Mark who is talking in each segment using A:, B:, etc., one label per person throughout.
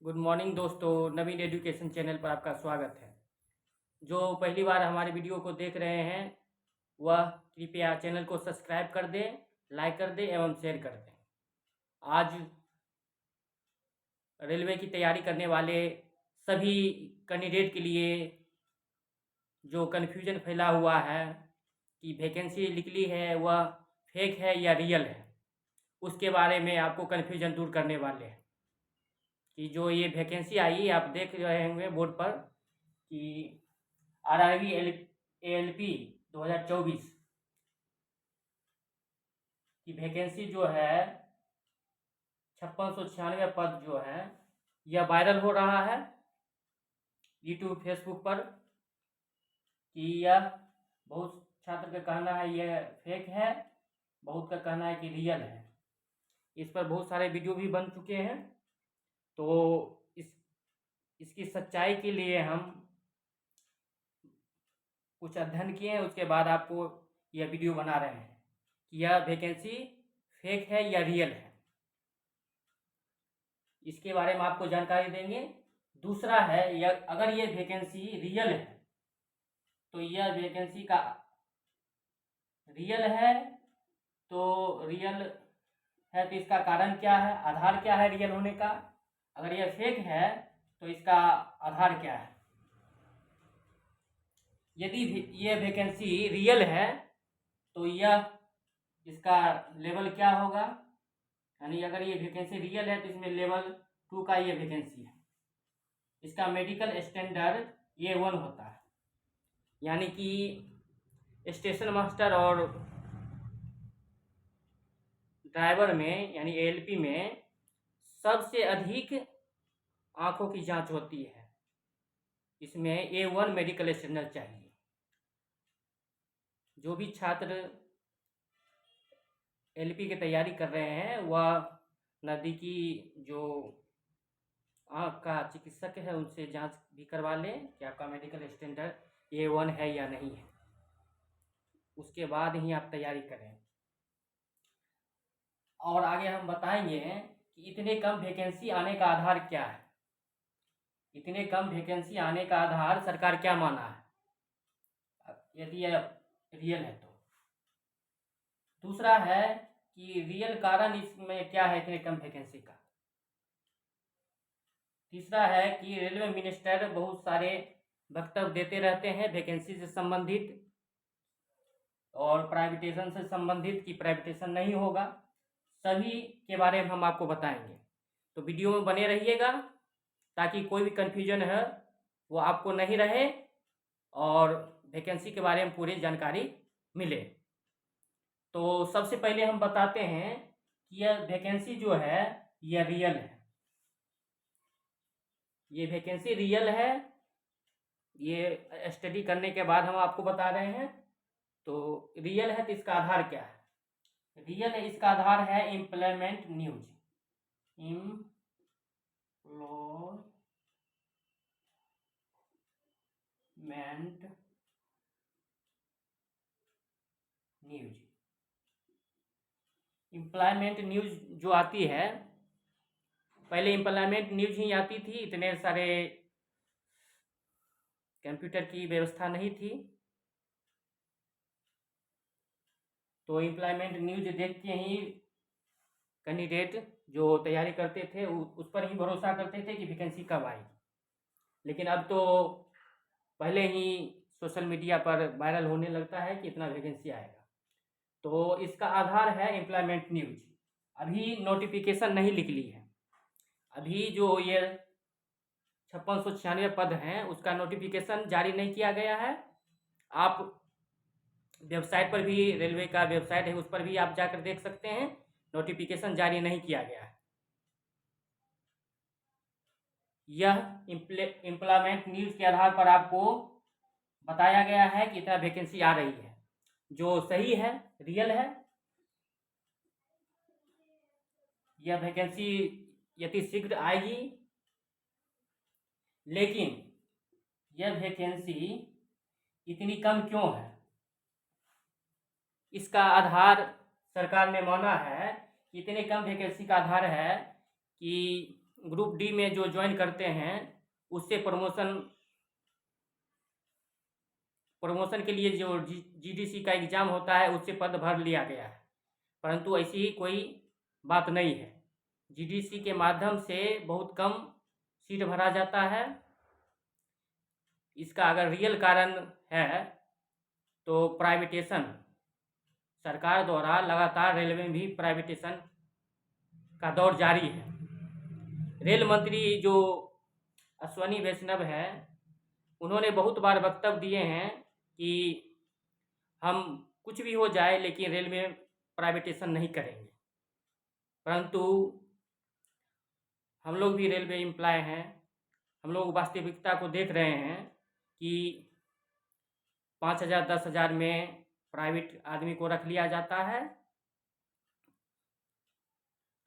A: Good morning दोस्तों, नवीन education channel पर आपका स्वागत है। जो पहली बार हमारे वीडियो को देख रहे हैं वह कृपया चैनल को सब्सक्राइब कर दें, लाइक कर दें एवं शेयर कर दें। आज रेलवे की तैयारी करने वाले सभी कैंडिडेट के लिए जो कन्फ्यूजन फैला हुआ है कि वैकेंसी निकली है वह फेक है या रियल है, उसके बारे में आपको कन्फ्यूजन दूर करने वाले हैं। कि जो ये वैकेंसी आई आप देख रहे होंगे बोर्ड पर कि RRB ALP 2024 की वैकेंसी जो है 5696 पद जो है यह वायरल हो रहा है यूट्यूब फेसबुक पर कि यह बहुत छात्र का कहना है यह फेक है, बहुत का कहना है कि रियल है। इस पर बहुत सारे वीडियो भी बन चुके हैं। तो इसकी सच्चाई के लिए हम कुछ अध्ययन किए हैं, उसके बाद आपको यह वीडियो बना रहे हैं कि यह वैकेंसी फेक है या रियल है, इसके बारे में आपको जानकारी देंगे। दूसरा है अगर ये वैकेंसी रियल है तो यह वैकेंसी का रियल है तो इसका कारण क्या है, आधार क्या है रियल होने का। अगर यह फेक है तो इसका आधार क्या है। यदि ये वैकेंसी रियल है तो यह इसका लेवल क्या होगा, यानी अगर ये वैकेंसी रियल है तो इसमें लेवल 2 का ये वैकेंसी है। इसका मेडिकल स्टैंडर्ड A1 होता है, यानी कि स्टेशन मास्टर और ड्राइवर में यानी ALP में सबसे अधिक आंखों की जांच होती है, इसमें A1 मेडिकल स्टैंडर्ड चाहिए। जो भी छात्र LP की तैयारी कर रहे हैं वह नज़दीकी जो आँख का चिकित्सक है उनसे जांच भी करवा लें कि आपका मेडिकल स्टैंडर्ड A1 है या नहीं है, उसके बाद ही आप तैयारी करें। और आगे हम बताएंगे कि इतने कम वैकेंसी आने का आधार क्या है। इतने कम वैकेंसी आने का आधार सरकार क्या माना है यदि यह रियल है तो। दूसरा है कि रियल कारण इसमें क्या है इतने कम वैकेंसी का। तीसरा है कि रेलवे मिनिस्टर बहुत सारे वक्तव्य देते रहते हैं वैकेंसी से संबंधित और प्राइवेटेशन से संबंधित कि प्राइवेटेशन नहीं होगा, सभी के बारे में हम आपको बताएंगे। तो वीडियो में बने रहिएगा ताकि कोई भी कन्फ्यूजन है वो आपको नहीं रहे और वैकेंसी के बारे में पूरी जानकारी मिले। तो सबसे पहले हम बताते हैं कि यह वैकेंसी जो है यह रियल है। ये वैकेंसी रियल है, ये स्टडी करने के बाद हम आपको बता रहे हैं। तो रियल है तो इसका आधार क्या है। रियल है, इसका आधार है एम्प्लॉयमेंट न्यूज। एम्प्लॉयमेंट न्यूज जो आती है, पहले एम्प्लॉयमेंट न्यूज ही आती थी, इतने सारे कंप्यूटर की व्यवस्था नहीं थी। तो एम्प्लॉयमेंट न्यूज देख के ही कैंडिडेट जो तैयारी करते थे उस पर ही भरोसा करते थे कि वैकेंसी कब आएगी। लेकिन अब तो पहले ही सोशल मीडिया पर वायरल होने लगता है कि इतना वैकेंसी आएगा। तो इसका आधार है एम्प्लॉयमेंट न्यूज। अभी नोटिफिकेशन नहीं निकली है, अभी जो ये 5696 पद हैं उसका नोटिफिकेशन जारी नहीं किया गया है। आप वेबसाइट पर भी, रेलवे का वेबसाइट है उस पर भी आप जाकर देख सकते हैं, नोटिफिकेशन जारी नहीं किया गया है। यह एम्प्लॉयमेंट न्यूज के आधार पर आपको बताया गया है कि इतना वैकेंसी आ रही है, जो सही है, रियल है। यह वैकेंसी यदि शीघ्र आएगी, लेकिन यह वैकेंसी इतनी कम क्यों है, इसका आधार सरकार ने माना है कि इतने कम वैकेंसी का आधार है कि ग्रुप डी में जो ज्वाइन करते हैं उससे प्रमोशन के लिए जो जीडीसी का एग्ज़ाम होता है उससे पद भर लिया गया है, परंतु ऐसी ही कोई बात नहीं है। जीडीसी के माध्यम से बहुत कम सीट भरा जाता है। इसका अगर रियल कारण है तो प्राइवेटेशन, सरकार द्वारा लगातार रेलवे में भी प्राइवेटेशन का दौर जारी है। रेल मंत्री जो अश्विनी वैष्णव है, उन्होंने बहुत बार वक्तव्य दिए हैं कि हम कुछ भी हो जाए लेकिन रेल में प्राइवेटेशन नहीं करेंगे, परंतु हम लोग भी रेलवे एम्प्लॉय हैं, हम लोग वास्तविकता को देख रहे हैं कि 5,000 10,000 में प्राइवेट आदमी को रख लिया जाता है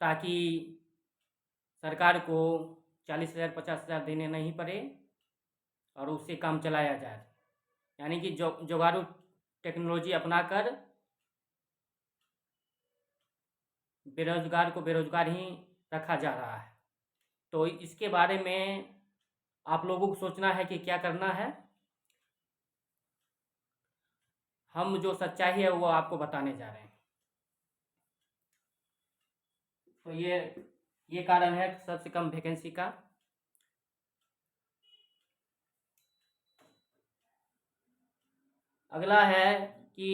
A: ताकि सरकार को 40,000 50,000 देने नहीं पड़े और उससे काम चलाया जाए। यानी कि जुगाड़ू टेक्नोलॉजी अपनाकर बेरोजगार को बेरोजगार ही रखा जा रहा है। तो इसके बारे में आप लोगों को सोचना है कि क्या करना है। हम जो सच्चाई है वो आपको बताने जा रहे हैं। तो ये कारण है सबसे कम वैकेंसी का। अगला है कि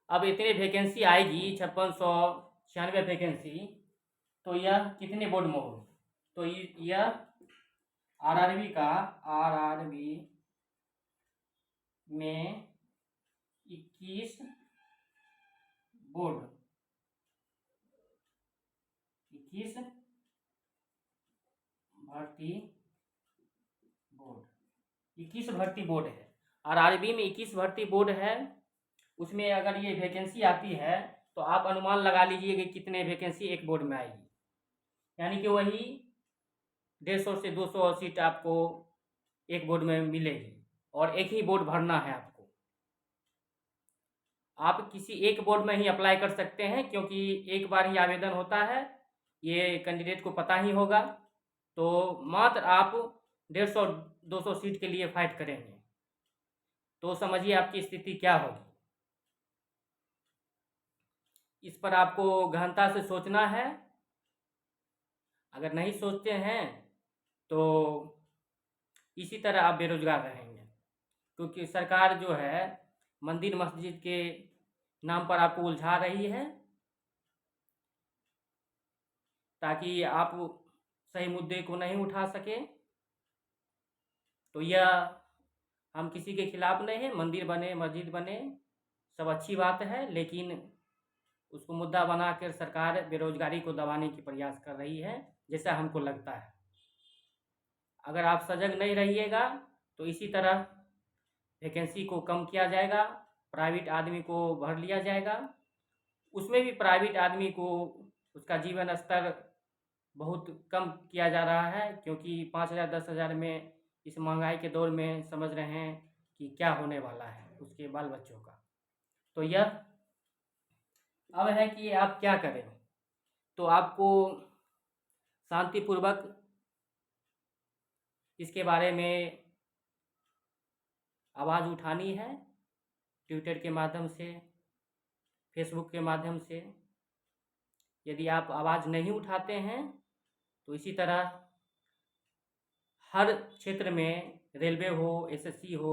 A: अब इतनी वैकेंसी आएगी 5696 वैकेंसी, तो यह कितने बोर्ड में होगी? तो यह आरआरबी में 21 बोर्ड 21 भर्ती बोर्ड है। आरआरबी में 21 भर्ती बोर्ड है। उसमें अगर ये वैकेंसी आती है तो आप अनुमान लगा लीजिए कि कितने वैकेंसी एक बोर्ड में आएगी। यानी कि वही 150 से 200 सीट आपको एक बोर्ड में मिलेगी और एक ही बोर्ड भरना है आपको। आप किसी एक बोर्ड में ही अप्लाई कर सकते हैं क्योंकि एक बार ही आवेदन होता है, ये कैंडिडेट को पता ही होगा। तो मात्र आप 150-200 सीट के लिए फाइट करेंगे, तो समझिए आपकी स्थिति क्या होगी। इस पर आपको गहनता से सोचना है। अगर नहीं सोचते हैं तो इसी तरह आप बेरोजगार रहेंगे, क्योंकि सरकार जो है मंदिर मस्जिद के नाम पर आपको उलझा रही है ताकि आप सही मुद्दे को नहीं उठा सके। तो यह हम किसी के खिलाफ नहीं है, मंदिर बने मस्जिद बने सब अच्छी बात है, लेकिन उसको मुद्दा बनाकर सरकार बेरोजगारी को दबाने की प्रयास कर रही है, जैसा हमको लगता है। अगर आप सजग नहीं रहिएगा तो इसी तरह वैकेंसी को कम किया जाएगा, प्राइवेट आदमी को भर लिया जाएगा। उसमें भी प्राइवेट आदमी को उसका जीवन स्तर बहुत कम किया जा रहा है, क्योंकि 5,000 10,000 में इस महंगाई के दौर में समझ रहे हैं कि क्या होने वाला है उसके बाल बच्चों का। तो यह अब है कि आप क्या करें। तो आपको शांतिपूर्वक इसके बारे में आवाज़ उठानी है, ट्विटर के माध्यम से, फेसबुक के माध्यम से। यदि आप आवाज़ नहीं उठाते हैं तो इसी तरह हर क्षेत्र में, रेलवे हो, एसएससी हो,